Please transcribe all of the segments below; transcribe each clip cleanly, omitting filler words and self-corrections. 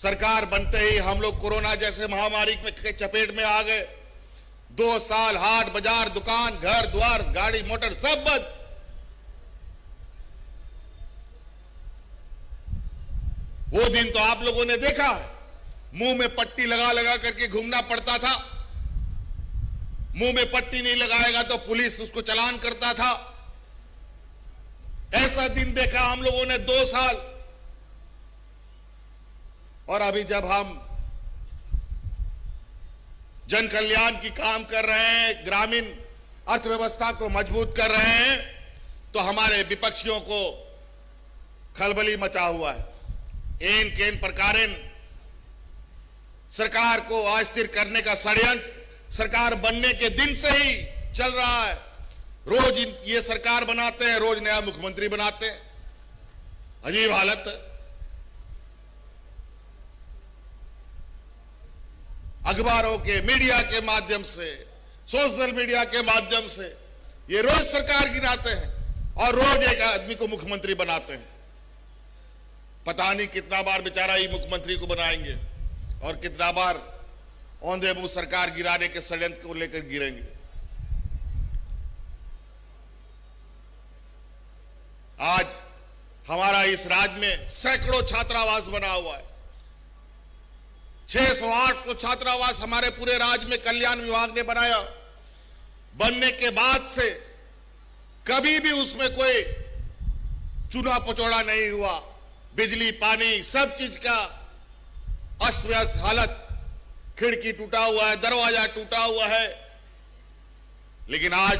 सरकार बनते ही हम लोग कोरोना जैसे महामारी के चपेट में आ गए। 2 साल हाट बाजार, दुकान, घर द्वार, गाड़ी मोटर सब बंद। वो दिन तो आप लोगों ने देखा है, मुंह में पट्टी लगा लगा करके घूमना पड़ता था। मुंह में पट्टी नहीं लगाएगा तो पुलिस उसको चालान करता था। ऐसा दिन देखा हम लोगों ने 2 साल। और अभी जब हम जन कल्याण की काम कर रहे हैं, ग्रामीण अर्थव्यवस्था को मजबूत कर रहे हैं, तो हमारे विपक्षियों को खलबली मचा हुआ है। एन केन प्रकारेण सरकार को अस्थिर करने का षड्यंत्र सरकार बनने के दिन से ही चल रहा है। रोज ये सरकार बनाते हैं, रोज नया मुख्यमंत्री बनाते हैं। अजीब हालत है। अखबारों के, मीडिया के माध्यम से, सोशल मीडिया के माध्यम से ये रोज सरकार गिराते हैं और रोज एक आदमी को मुख्यमंत्री बनाते हैं। पता नहीं कितना बार बेचारा ही मुख्यमंत्री को बनाएंगे और कितना बार औंधे मुंह सरकार गिराने के षड्यंत्र को लेकर गिरेंगे। आज हमारा इस राज्य में सैकड़ों छात्रावास बना हुआ है। 600-800 छात्रावास हमारे पूरे राज्य में कल्याण विभाग ने बनाया। बनने के बाद से कभी भी उसमें कोई चूना पचौड़ा नहीं हुआ। बिजली, पानी, सब चीज का अस्त व्यस्त हालत। खिड़की टूटा हुआ है, दरवाजा टूटा हुआ है। लेकिन आज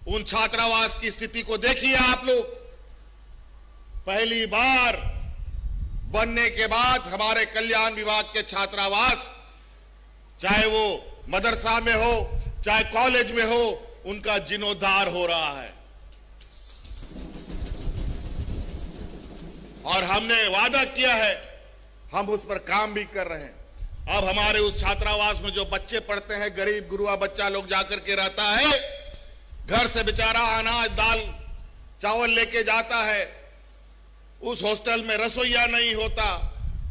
उन छात्रावास की स्थिति को देखिए आप लोग। पहली बार बनने के बाद हमारे कल्याण विभाग के छात्रावास, चाहे वो मदरसा में हो चाहे कॉलेज में हो, उनका जीर्णोद्धार हो रहा है। और हमने वादा किया है, हम उस पर काम भी कर रहे हैं। अब हमारे उस छात्रावास में जो बच्चे पढ़ते हैं, गरीब गुरुआ बच्चा लोग जाकर के रहता है, घर से बेचारा अनाज दाल चावल लेके जाता है। उस हॉस्टल में रसोईया नहीं होता,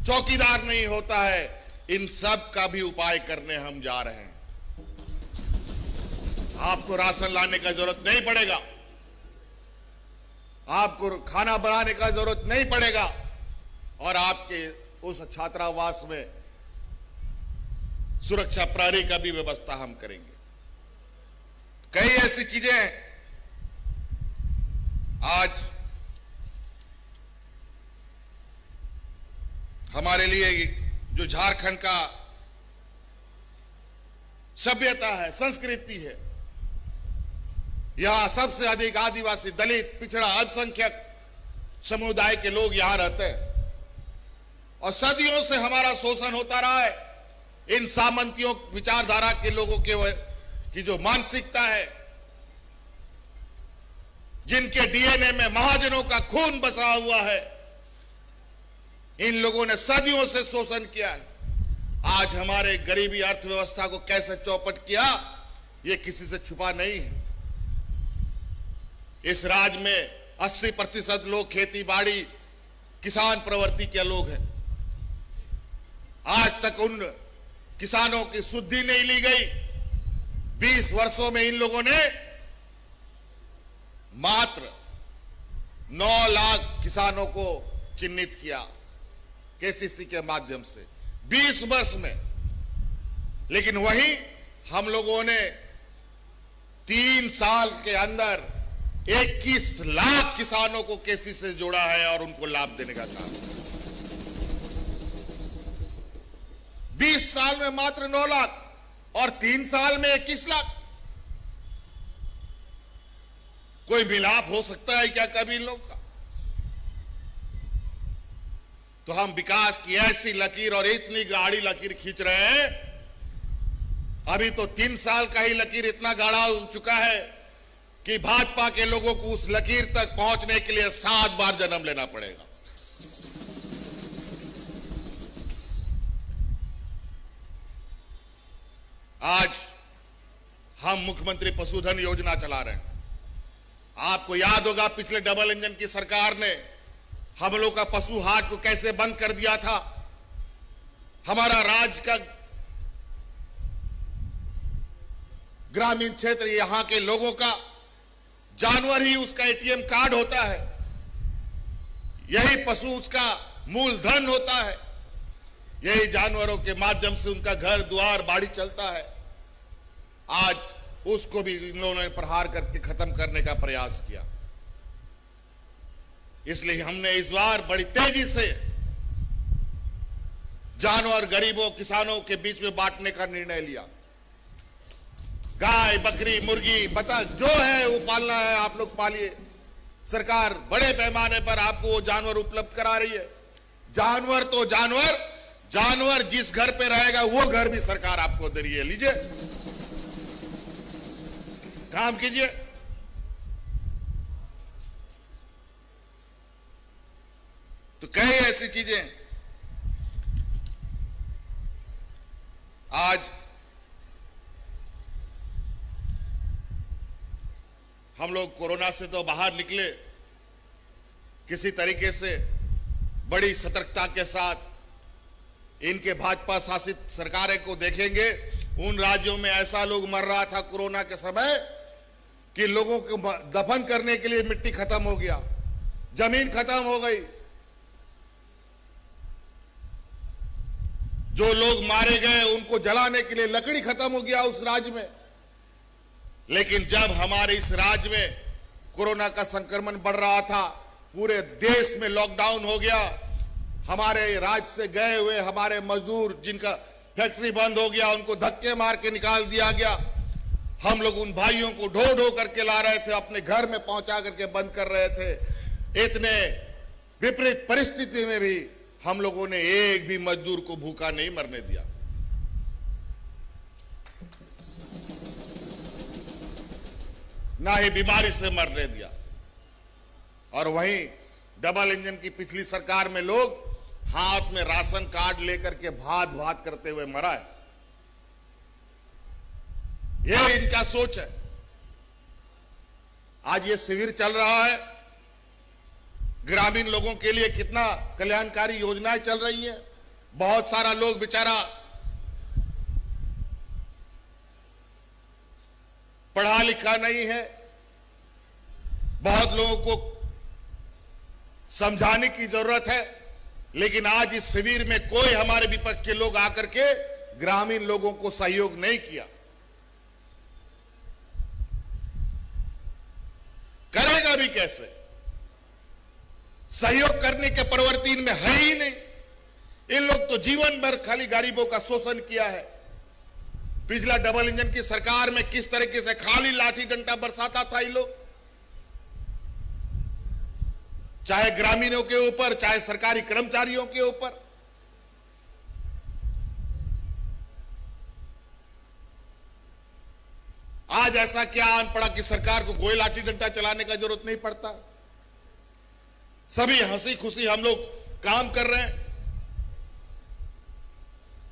चौकीदार नहीं होता है। इन सब का भी उपाय करने हम जा रहे हैं। आपको राशन लाने का जरूरत नहीं पड़ेगा, आपको खाना बनाने का जरूरत नहीं पड़ेगा और आपके उस छात्रावास में सुरक्षा प्रहरी का भी व्यवस्था हम करेंगे। कई ऐसी चीजें हैं। आज हमारे लिए जो झारखंड का सभ्यता है, संस्कृति है, यहां सबसे अधिक आदिवासी, दलित, पिछड़ा, अल्पसंख्यक समुदाय के लोग यहां रहते हैं और सदियों से हमारा शोषण होता रहा है। इन सामंतियों विचारधारा के लोगों की जो मानसिकता है, जिनके डीएनए में महाजनों का खून बसा हुआ है, इन लोगों ने सदियों से शोषण किया है। आज हमारे गरीबी अर्थव्यवस्था को कैसे चौपट किया, यह किसी से छुपा नहीं है। इस राज्य में 80% लोग खेती बाड़ी, किसान प्रवृत्ति के लोग हैं। आज तक उन किसानों की सुधि नहीं ली गई। 20 वर्षों में इन लोगों ने मात्र 9 लाख किसानों को चिन्हित किया केसीसी के माध्यम से 20 वर्ष में। लेकिन वहीं हम लोगों ने 3 साल के अंदर 21 लाख किसानों को केसीसी से जोड़ा है और उनको लाभ देने का काम। 20 साल में मात्र 9 लाख और 3 साल में 21 लाख। कोई मिलाप हो सकता है क्या कभी इन लोग का? तो हम विकास की ऐसी लकीर और इतनी गाढ़ी लकीर खींच रहे हैं। अभी तो 3 साल का ही लकीर इतना गाढ़ा हो चुका है कि भाजपा के लोगों को उस लकीर तक पहुंचने के लिए 7 बार जन्म लेना पड़ेगा। आज हम मुख्यमंत्री पशुधन योजना चला रहे हैं। आपको याद होगा पिछले डबल इंजन की सरकार ने हम लोग का पशु हाट को कैसे बंद कर दिया था। हमारा राज्य का ग्रामीण क्षेत्र, यहां के लोगों का जानवर ही उसका एटीएम कार्ड होता है, यही पशु उसका मूलधन होता है, यही जानवरों के माध्यम से उनका घर द्वार बाड़ी चलता है। आज उसको भी इन लोगों ने प्रहार करके खत्म करने का प्रयास किया। इसलिए हमने इस बार बड़ी तेजी से जानवर गरीबों किसानों के बीच में बांटने का निर्णय लिया। गाय बकरी मुर्गी बतख जो है वो पालना है, आप लोग पालिए। सरकार बड़े पैमाने पर आपको वो जानवर उपलब्ध करा रही है। जानवर तो जानवर जिस घर पे रहेगा वो घर भी सरकार आपको दे रही है। लीजिए, काम कीजिए। तो कई ऐसी चीजें आज हम लोग कोरोना से तो बाहर निकले, किसी तरीके से बड़ी सतर्कता के साथ इनके भाजपा शासित सरकारें को देखेंगे। उन राज्यों में ऐसा लोग मर रहा था कोरोना के समय कि लोगों को दफन करने के लिए मिट्टी खत्म हो गया, जमीन खत्म हो गई। जो लोग मारे गए उनको जलाने के लिए लकड़ी खत्म हो गया उस राज्य में। लेकिन जब हमारे इस राज्य में कोरोना का संक्रमण बढ़ रहा था, पूरे देश में लॉकडाउन हो गया, हमारे राज्य से गए हुए हमारे मजदूर जिनका फैक्ट्री बंद हो गया उनको धक्के मार के निकाल दिया गया। हम लोग उन भाइयों को ढो ढो करके ला रहे थे, अपने घर में पहुंचा करके बंद कर रहे थे। इतने विपरीत परिस्थिति में भी हम लोगों ने एक भी मजदूर को भूखा नहीं मरने दिया। ना ही बीमारी से मरने दिया। और वहीं डबल इंजन की पिछली सरकार में लोग हाथ में राशन कार्ड लेकर के भात भात करते हुए मरा है। यह इनका सोच है। आज ये शिविर चल रहा है, ग्रामीण लोगों के लिए कितना कल्याणकारी योजनाएं चल रही है। बहुत सारा लोग बेचारा पढ़ा लिखा नहीं है, बहुत लोगों को समझाने की जरूरत है। लेकिन आज इस शिविर में कोई हमारे विपक्ष के लोग आकर के ग्रामीण लोगों को सहयोग नहीं किया। करेगा भी कैसे? सहयोग करने के प्रवृत्ति इनमें है ही नहीं। इन लोग तो जीवन भर खाली गरीबों का शोषण किया है। पिछला डबल इंजन की सरकार में किस तरीके से खाली लाठी डंडा बरसाता था ये लोग, चाहे ग्रामीणों के ऊपर चाहे सरकारी कर्मचारियों के ऊपर। आज ऐसा क्या आन पड़ा कि सरकार को कोई लाठी डंडा चलाने का जरूरत नहीं पड़ता। सभी हंसी खुशी हम लोग काम कर रहे हैं।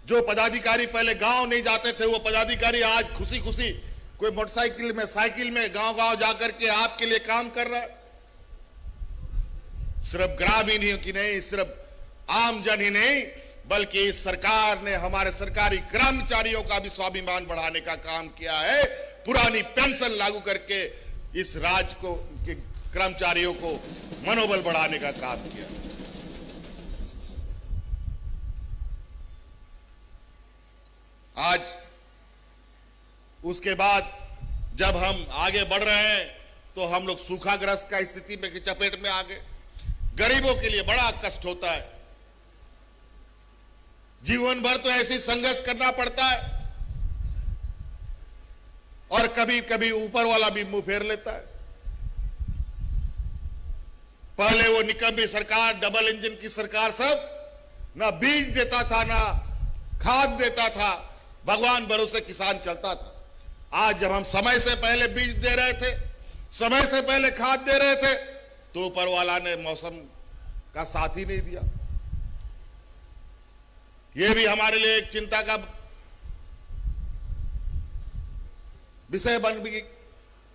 जो पदाधिकारी पहले गांव नहीं जाते थे वो पदाधिकारी आज खुशी खुशी कोई मोटरसाइकिल में साइकिल में गांव गांव जाकर के आपके लिए काम कर रहा है। सिर्फ ग्रामीण ही की नहीं, सिर्फ आम जन ही नहीं, बल्कि इस सरकार ने हमारे सरकारी कर्मचारियों का भी स्वाभिमान बढ़ाने का काम किया है। पुरानी पेंशन लागू करके इस राज्य को के कर्मचारियों को मनोबल बढ़ाने का काम किया। आज उसके बाद जब हम आगे बढ़ रहे हैं तो हम लोग सूखाग्रस्त का स्थिति में चपेट में आ गए। गरीबों के लिए बड़ा कष्ट होता है, जीवन भर तो ऐसे संघर्ष करना पड़ता है और कभी कभी ऊपर वाला भी मुंह फेर लेता है। पहले वो निकम्मी सरकार डबल इंजन की सरकार सब ना बीज देता था ना खाद देता था, भगवान भरोसे किसान चलता था। आज जब हम समय से पहले बीज दे रहे थे, समय से पहले खाद दे रहे थे, तो ऊपर वाला ने मौसम का साथ ही नहीं दिया। यह भी हमारे लिए एक चिंता का विषय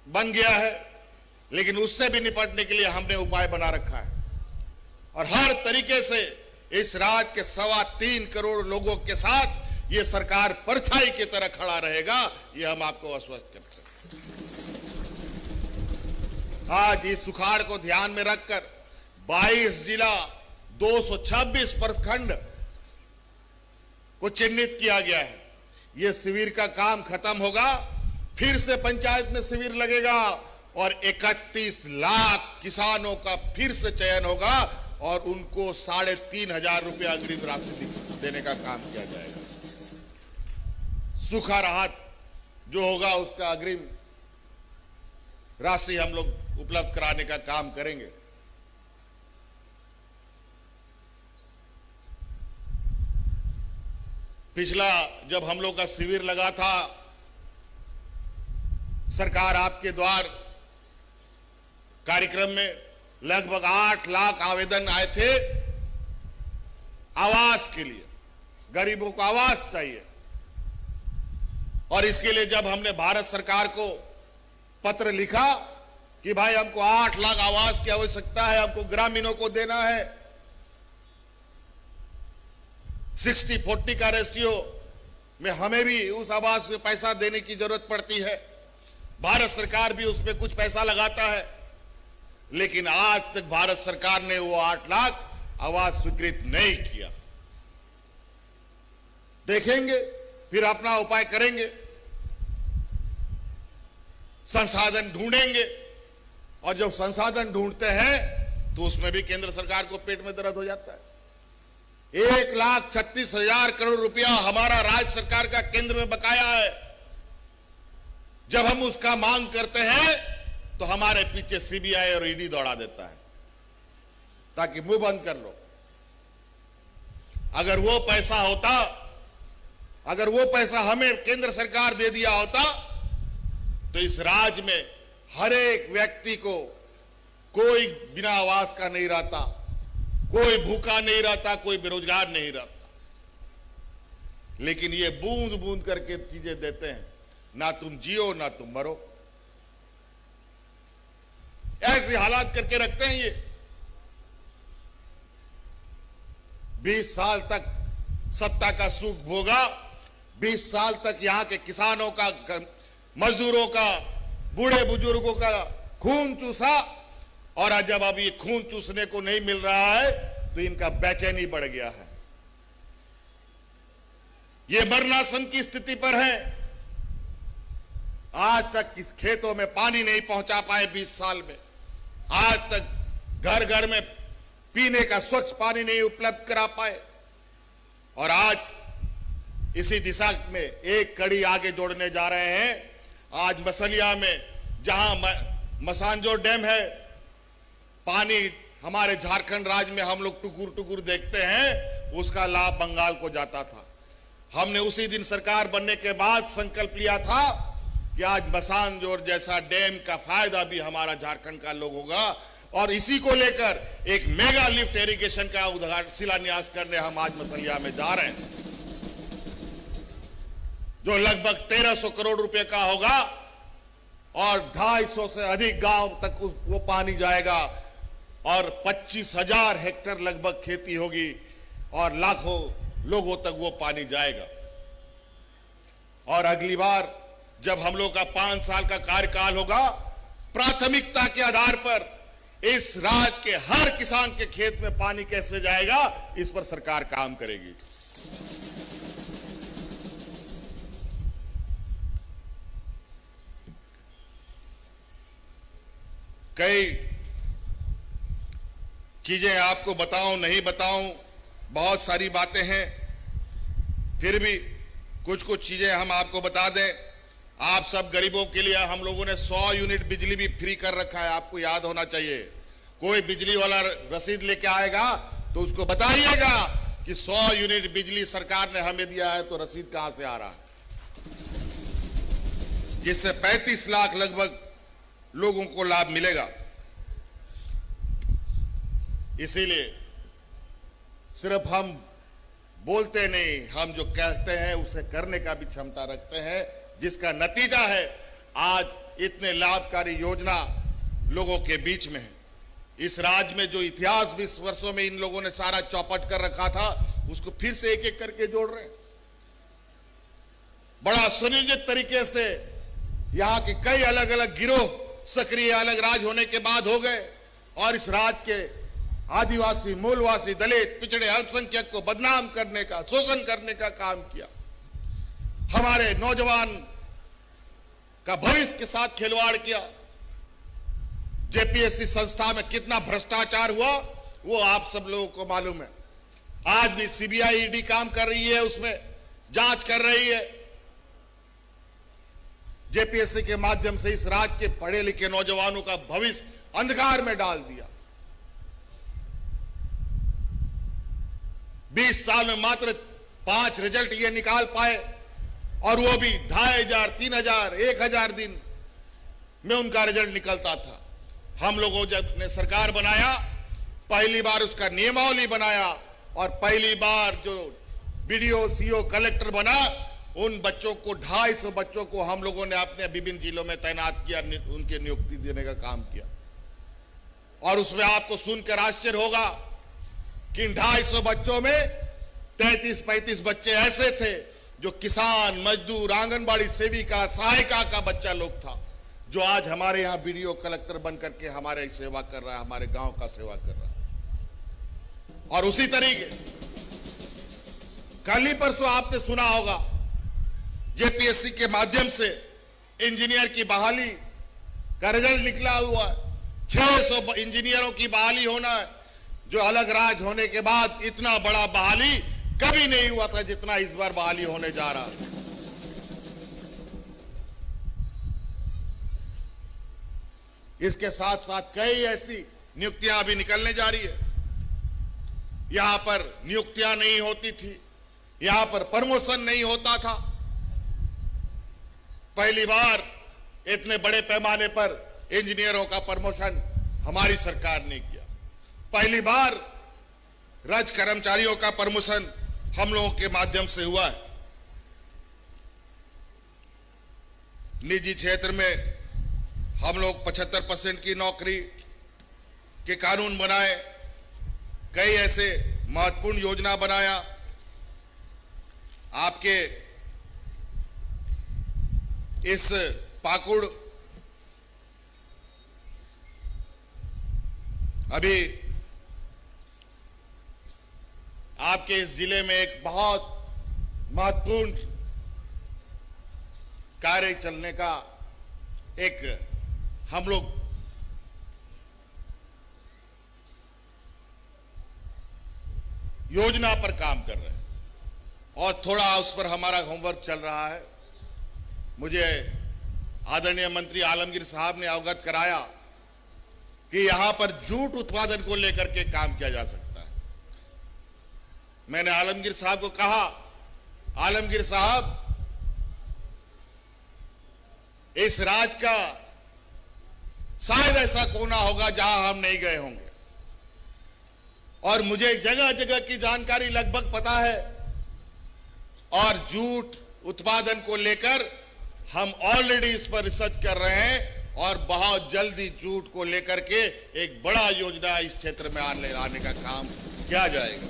बन गया है। लेकिन उससे भी निपटने के लिए हमने उपाय बना रखा है और हर तरीके से इस राज्य के 3.25 करोड़ लोगों के साथ ये सरकार परछाई की तरह खड़ा रहेगा, ये हम आपको आश्वस्त करते हैं। आज इस सुखाड़ को ध्यान में रखकर 22 जिला 226 प्रखंड को चिन्हित किया गया है। यह शिविर का काम खत्म होगा, फिर से पंचायत में शिविर लगेगा और 31 लाख किसानों का फिर से चयन होगा और उनको 3,500 रुपया अग्रिम राशि देने का काम किया जाएगा। सूखा राहत जो होगा उसका अग्रिम राशि हम लोग उपलब्ध कराने का काम करेंगे। पिछला जब हम लोग का शिविर लगा था, सरकार आपके द्वार कार्यक्रम में लगभग 8 लाख आवेदन आए थे आवास के लिए। गरीबों को आवास चाहिए और इसके लिए जब हमने भारत सरकार को पत्र लिखा कि भाई हमको 8 लाख आवास की आवश्यकता है, हमको ग्रामीणों को देना है, 60-40 का रेशियो में हमें भी उस आवास में पैसा देने की जरूरत पड़ती है। भारत सरकार भी उसमें कुछ पैसा लगाता है, लेकिन आज तक भारत सरकार ने वो 8 लाख आवास स्वीकृत नहीं किया। देखेंगे, फिर अपना उपाय करेंगे, संसाधन ढूंढेंगे और जब संसाधन ढूंढते हैं तो उसमें भी केंद्र सरकार को पेट में दर्द हो जाता है। 1,36,000 करोड़ रुपया हमारा राज्य सरकार का केंद्र में बकाया है। जब हम उसका मांग करते हैं तो हमारे पीछे सीबीआई और ईडी दौड़ा देता है ताकि मुंह बंद कर लो। अगर वो पैसा हमें केंद्र सरकार दे दिया होता तो इस राज्य में हर एक व्यक्ति को कोई बिना आवास का नहीं रहता, कोई भूखा नहीं रहता, कोई बेरोजगार नहीं रहता। लेकिन ये बूंद बूंद करके चीजें देते हैं, ना तुम जियो ना तुम मरो, ऐसे हालात करके रखते हैं। ये 20 साल तक सत्ता का सुख भोगा, 20 साल तक यहां के किसानों का, मजदूरों का, बूढ़े बुजुर्गों का खून चूसा और जब अब ये खून चूसने को नहीं मिल रहा है तो इनका बेचैनी बढ़ गया है। ये मरणासन की स्थिति पर है। आज तक खेतों में पानी नहीं पहुंचा पाए 20 साल में। आज तक घर घर में पीने का स्वच्छ पानी नहीं उपलब्ध करा पाए और आज इसी दिशा में एक कड़ी आगे जोड़ने जा रहे हैं। आज मसलिया में जहां मसांजोर डैम है, पानी हमारे झारखंड राज्य में हम लोग टुकुर टुकुर देखते हैं, उसका लाभ बंगाल को जाता था। हमने उसी दिन सरकार बनने के बाद संकल्प लिया था कि आज मसांजोर जैसा डैम का फायदा भी हमारा झारखंड का लोग होगा और इसी को लेकर एक मेगा लिफ्ट इरिगेशन का उद्घाटन शिलान्यास करने हम आज मसलिया में जा रहे हैं, जो लगभग 1300 करोड़ रुपए का होगा और 250 से अधिक गांव तक वो पानी जाएगा और 25,000 हेक्टेयर लगभग खेती होगी और लाखों लोगों तक वो पानी जाएगा। और अगली बार जब हम लोग का 5 साल का कार्यकाल होगा, प्राथमिकता के आधार पर इस राज्य के हर किसान के खेत में पानी कैसे जाएगा, इस पर सरकार काम करेगी। कई चीजें आपको बताऊं नहीं बताऊं, बहुत सारी बातें हैं, फिर भी कुछ कुछ चीजें हम आपको बता दें। आप सब गरीबों के लिए हम लोगों ने 100 यूनिट बिजली भी फ्री कर रखा है, आपको याद होना चाहिए। कोई बिजली वाला रसीद लेके आएगा तो उसको बताइएगा कि 100 यूनिट बिजली सरकार ने हमें दिया है, तो रसीद कहां से आ रहा है, जिससे 35 लाख लगभग लोगों को लाभ मिलेगा। इसीलिए सिर्फ हम बोलते नहीं, हम जो कहते हैं उसे करने का भी क्षमता रखते हैं, जिसका नतीजा है आज इतने लाभकारी योजना लोगों के बीच में है। इस राज्य में जो इतिहास 20 वर्षों में इन लोगों ने सारा चौपट कर रखा था, उसको फिर से एक एक करके जोड़ रहे हैं। बड़ा सुनियोजित तरीके से यहां के कई अलग अलग गिरोह सक्रिय अलग राज होने के बाद हो गए और इस राज्य के आदिवासी, मूलवासी, दलित, पिछड़े, अल्पसंख्यक को बदनाम करने का, शोषण करने का काम किया। हमारे नौजवान का भविष्य के साथ खिलवाड़ किया। जेपीएससी संस्था में कितना भ्रष्टाचार हुआ वो आप सब लोगों को मालूम है। आज भी सीबीआई, ईडी काम कर रही है, उसमें जांच कर रही है। जेपीएससी के माध्यम से इस राज्य के पढ़े लिखे नौजवानों का भविष्य अंधकार में डाल दिया। 20 साल में मात्र 5 रिजल्ट ये निकाल पाए और वो भी 2500, 3000, 1000 दिन में उनका रिजल्ट निकलता था। हम लोगों जब ने सरकार बनाया, पहली बार उसका नियमावली बनाया और पहली बार जो बीडीओ, सीओ, कलेक्टर बना, उन बच्चों को 250 बच्चों को हम लोगों ने अपने विभिन्न जिलों में तैनात किया, उनके नियुक्ति देने का काम किया। और उसमें आपको सुनकर आश्चर्य होगा कि इन 250 बच्चों में 33-35 बच्चे ऐसे थे जो किसान, मजदूर, आंगनबाड़ी सेविका, सहायिका का बच्चा लोग था, जो आज हमारे यहां बीडीओ, कलेक्टर बन करके हमारे सेवा कर रहा है, हमारे गांव का सेवा कर रहा है। और उसी तरीके कल ही परसों आपने सुना होगा, जेपीएससी के माध्यम से इंजीनियर की बहाली का रिजल्ट निकला हुआ है। 600 इंजीनियरों की बहाली होना है, जो अलग राज्य होने के बाद इतना बड़ा बहाली कभी नहीं हुआ था जितना इस बार बहाली होने जा रहा है। इसके साथ साथ कई ऐसी नियुक्तियां अभी निकलने जा रही है। यहां पर नियुक्तियां नहीं होती थी, यहां पर प्रमोशन नहीं होता था। पहली बार इतने बड़े पैमाने पर इंजीनियरों का प्रमोशन हमारी सरकार ने किया। पहली बार राज्य कर्मचारियों का प्रमोशन हम लोगों के माध्यम से हुआ है। निजी क्षेत्र में हम लोग 75% की नौकरी के कानून बनाए, कई ऐसे महत्वपूर्ण योजना बनाया। आपके इस पाकुड़ अभी आपके इस जिले में एक बहुत महत्वपूर्ण कार्य चलने का एक हम लोग योजना पर काम कर रहे हैं और थोड़ा उस पर हमारा होमवर्क चल रहा है। मुझे आदरणीय मंत्री आलमगीर साहब ने अवगत कराया कि यहां पर जूट उत्पादन को लेकर के काम किया जा सकता है। मैंने आलमगीर साहब को कहा, आलमगीर साहब, इस राज्य का शायद ऐसा कोना होगा जहां हम नहीं गए होंगे और मुझे जगह जगह की जानकारी लगभग पता है और जूट उत्पादन को लेकर हम ऑलरेडी इस पर रिसर्च कर रहे हैं और बहुत जल्दी जूट को लेकर के एक बड़ा योजना इस क्षेत्र में आने का काम किया जाएगा।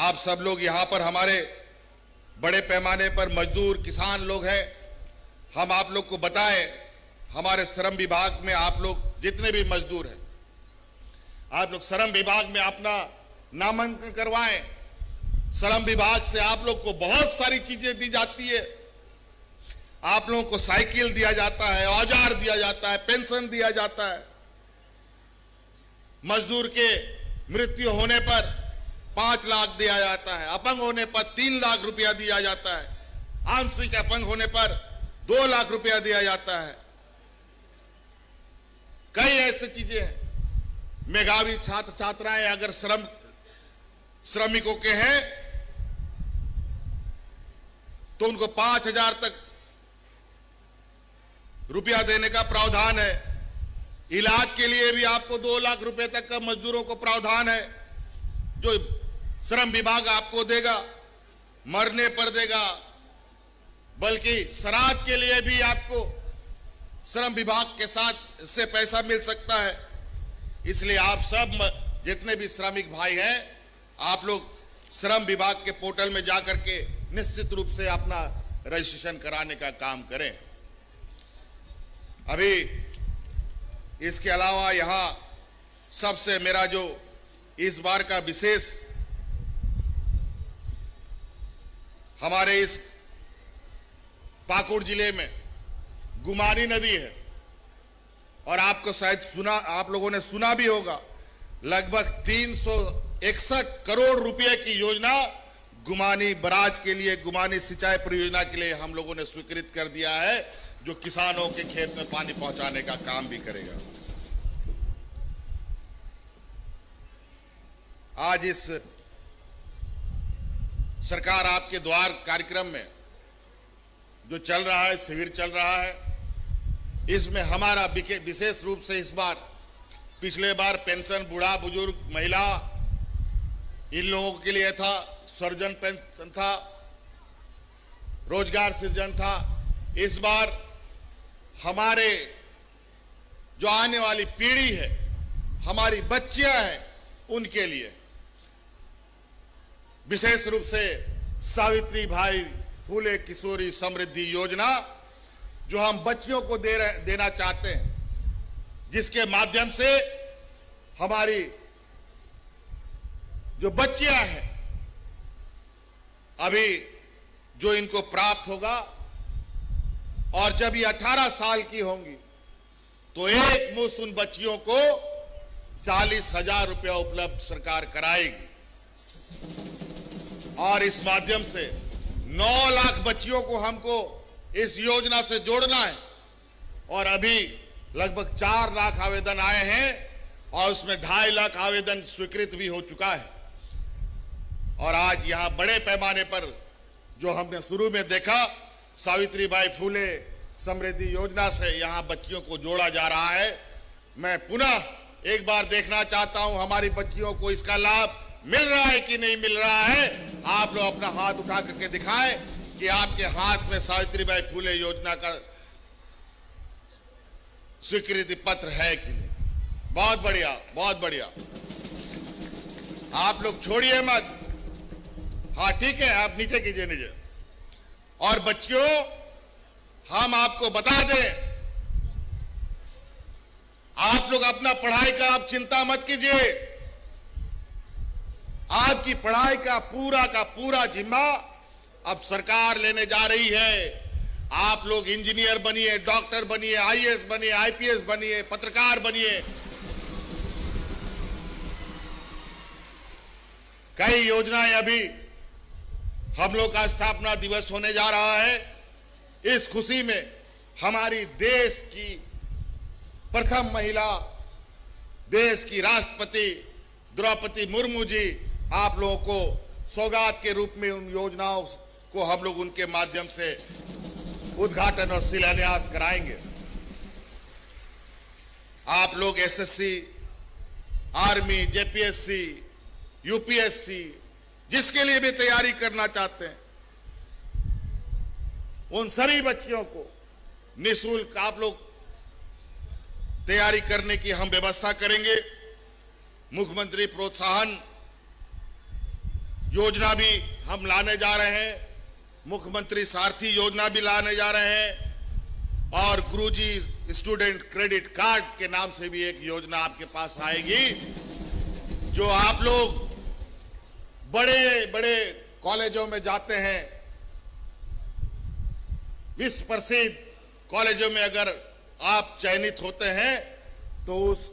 आप सब लोग यहां पर हमारे बड़े पैमाने पर मजदूर, किसान लोग हैं। हम आप लोग को बताएं, हमारे श्रम विभाग में आप लोग जितने भी मजदूर हैं, आप लोग श्रम विभाग में अपना नामांकन करवाएं। श्रम विभाग से आप लोग को बहुत सारी चीजें दी जाती है। आप लोगों को साइकिल दिया जाता है, औजार दिया जाता है, पेंशन दिया जाता है। मजदूर के मृत्यु होने पर 5 लाख दिया जाता है, अपंग होने पर 3 लाख रुपया दिया जाता है, आंशिक अपंग होने पर 2 लाख रुपया दिया जाता है। कई ऐसी चीजें हैं। मेधावी छात्र छात्राएं अगर श्रमिकों के हैं तो उनको 5000 तक रुपया देने का प्रावधान है। इलाज के लिए भी आपको 2 लाख रुपए तक का मजदूरों को प्रावधान है, जो श्रम विभाग आपको देगा, मरने पर देगा। बल्कि श्राद्ध के लिए भी आपको श्रम विभाग के साथ से पैसा मिल सकता है। इसलिए आप सब जितने भी श्रमिक भाई हैं, आप लोग श्रम विभाग के पोर्टल में जाकर के निश्चित रूप से अपना रजिस्ट्रेशन कराने का काम करें। अभी इसके अलावा यहां सबसे मेरा जो इस बार का विशेष, हमारे इस पाकुड़ जिले में गुमानी नदी है और आपको शायद आप लोगों ने सुना भी होगा, लगभग 361 करोड़ रुपए की योजना गुमानी बराज के लिए, गुमानी सिंचाई परियोजना के लिए हम लोगों ने स्वीकृत कर दिया है, जो किसानों के खेत में पानी पहुंचाने का काम भी करेगा। आज इस सरकार आपके द्वार कार्यक्रम में जो चल रहा है, शिविर चल रहा है, इसमें हमारा विशेष रूप से इस बार, पिछले बार पेंशन बूढ़ा बुजुर्ग महिला इन लोगों के लिए था, सर्जन पेंशन था, रोजगार सृजन था। इस बार हमारे जो आने वाली पीढ़ी है, हमारी बच्चियां हैं, उनके लिए विशेष रूप से सावित्री भाई फूले किशोरी समृद्धि योजना जो हम बच्चियों को देना चाहते हैं, जिसके माध्यम से हमारी जो बच्चियां हैं अभी जो इनको प्राप्त होगा, और जब ये 18 साल की होंगी तो एक मुश्त उन बच्चियों को 40,000 रुपया उपलब्ध सरकार कराएगी। और इस माध्यम से 9 लाख बच्चियों को हमको इस योजना से जोड़ना है, और अभी लगभग 4 लाख आवेदन आए हैं और उसमें 2.5 लाख आवेदन स्वीकृत भी हो चुका है। और आज यहां बड़े पैमाने पर जो हमने शुरू में देखा, सावित्रीबाई फूले समृद्धि योजना से यहां बच्चियों को जोड़ा जा रहा है। मैं पुनः एक बार देखना चाहता हूं हमारी बच्चियों को इसका लाभ मिल रहा है कि नहीं मिल रहा है। आप लोग अपना हाथ उठा करके दिखाएं कि आपके हाथ में सावित्रीबाई फूले योजना का स्वीकृति पत्र है कि नहीं। बहुत बढ़िया, बहुत बढ़िया। आप लोग छोड़िए मत। हाँ ठीक है, आप नीचे कीजिए नीचे। और बच्चियों, हम आपको बता दें, आप लोग अपना पढ़ाई का आप चिंता मत कीजिए। आपकी पढ़ाई का पूरा जिम्मा अब सरकार लेने जा रही है। आप लोग इंजीनियर बनिए, डॉक्टर बनिए, आईएएस बनिए, आईपीएस बनिए, पत्रकार बनिए। कई योजनाएं, अभी हम लोग का स्थापना दिवस होने जा रहा है। इस खुशी में हमारी देश की प्रथम महिला, देश की राष्ट्रपति द्रौपदी मुर्मू जी आप लोगों को सौगात के रूप में उन योजनाओं को हम लोग उनके माध्यम से उद्घाटन और शिलान्यास कराएंगे। आप लोग एसएससी, आर्मी, जेपीएससी, यूपीएससी, जिसके लिए भी तैयारी करना चाहते हैं, उन सभी बच्चियों को निःशुल्क आप लोग तैयारी करने की हम व्यवस्था करेंगे। मुख्यमंत्री प्रोत्साहन योजना भी हम लाने जा रहे हैं, मुख्यमंत्री सारथी योजना भी लाने जा रहे हैं, और गुरुजी स्टूडेंट क्रेडिट कार्ड के नाम से भी एक योजना आपके पास आएगी, जो आप लोग बड़े बड़े कॉलेजों में जाते हैं, विश्व प्रसिद्ध कॉलेजों में अगर आप चयनित होते हैं तो उस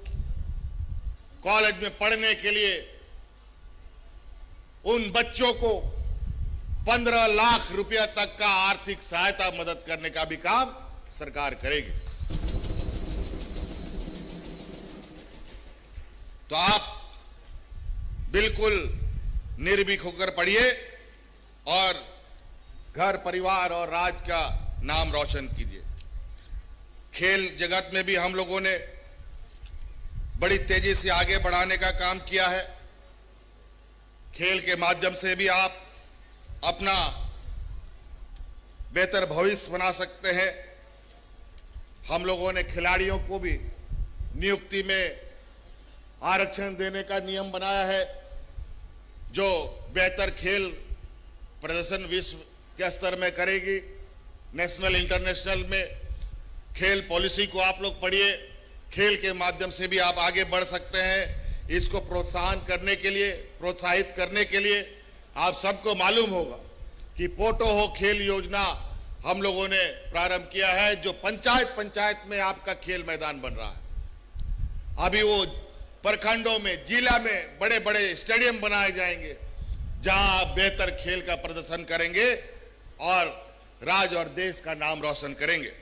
कॉलेज में पढ़ने के लिए उन बच्चों को 15 लाख रुपया तक का आर्थिक सहायता मदद करने का भी काम सरकार करेगी। तो आप बिल्कुल निर्भीक होकर पढ़िए और घर, परिवार और राज्य का नाम रोशन कीजिए। खेल जगत में भी हम लोगों ने बड़ी तेजी से आगे बढ़ाने का काम किया है। खेल के माध्यम से भी आप अपना बेहतर भविष्य बना सकते हैं। हम लोगों ने खिलाड़ियों को भी नियुक्ति में आरक्षण देने का नियम बनाया है, जो बेहतर खेल प्रदर्शन विश्व के स्तर में करेगी। नेशनल इंटरनेशनल में खेल पॉलिसी को आप लोग पढ़िए, खेल के माध्यम से भी आप आगे बढ़ सकते हैं। इसको प्रोत्साहित करने के लिए आप सबको मालूम होगा कि पोटो हो खेल योजना हम लोगों ने प्रारंभ किया है, जो पंचायत में आपका खेल मैदान बन रहा है। अभी वो प्रखंडों में, जिला में बड़े बड़े स्टेडियम बनाए जाएंगे, जहां आप बेहतर खेल का प्रदर्शन करेंगे और राज्य और देश का नाम रोशन करेंगे।